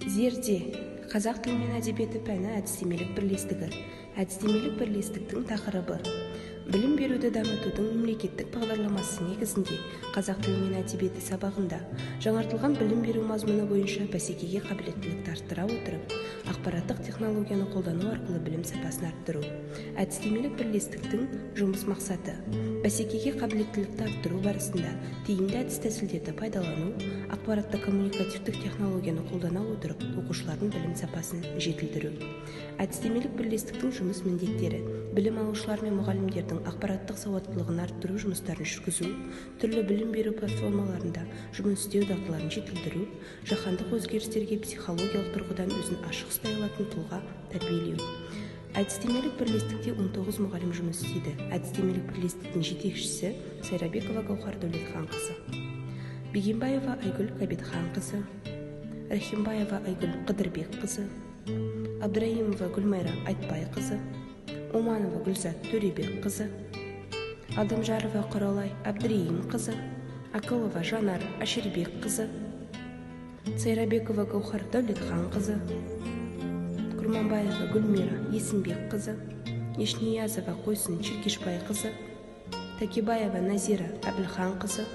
Зерде қазақ тілі мен әдебиеті пәні әдістемелік бірлестігі. Әдістемелік бірлестіктің тақырыбы білім беруді дамытудың мемлекеттік бағдарламасы негізінде қазақ тілі мен әдебиеті сабағында жаңартылған білім беру мазмұны бойынша бәсекеге қабілеттілікті арттыра отырып, ақпараттық технологияны қолдану арқылы білім сапасын арттыру. Әдістемелік бірлестіктің жұмыс мақсаты бәсекеге қабілеттілікті арттыру барысында тиімді әдіс-тәсілдерді пайдалану, ақпараттық-коммуникативтік технологияны қолдана отырып, оқушылардың білім сапасын жетілдіру. Әдістемелік бірлестіктің жұмыс міндеттері білім алушылар мен мұғалімдердің ақпараттық сауаттылығын арттыру жұмыстарын жүргізу, түрлі білім беру платформаларында жұмыс істеу дағдыларын жетілдіру, жаһандық өзгерістерге психологиялық тұрғыдан өзін ашық ұстай алатын тұлға тәрбиелеу. Әдістемелік бірлестікте 19 мұғалім жұмыс істейді. Әдістемелік бірлестіктің жетекшісі Сайрабекова Гаухар Дәулетханқызы, Бегенбаева Айгүл Кабетханқызы, Рахимбаева Айгүл Қыдырбекқызы, Абдраимова Гүлмайра Айтбайқызы, Оманова Гүлзат Төребекқызы, Алдамжарова Құралай Абдриимқызы, Акылова Жанар Аширбекқызы, Сайрабекова Гаухар Дәулетханқызы, Құрманбаева Гүлмира Есімбекқызы, Ешниязова Қойсын Черкешбайқызы, Такибаева Назира Әбілханқызы,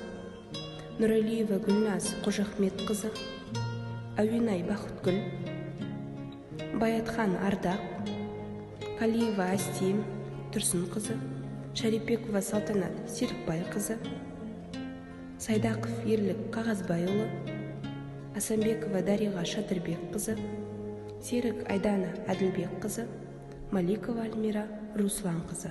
Нұралиева Гүлназ Қожахметқызы, Әуинай Бақытгүл, Баятхан Ардақ, Калиева Астем Тұрсынқызы, Шарипекова Салтанат Серікбайқызы, Сайдақов Ерлік Қағазбайұлы, Асамбекова Дариға Шатырбекқызы, Серік Айдана Әділбекқызы, Маликова Альмира Русланқызы.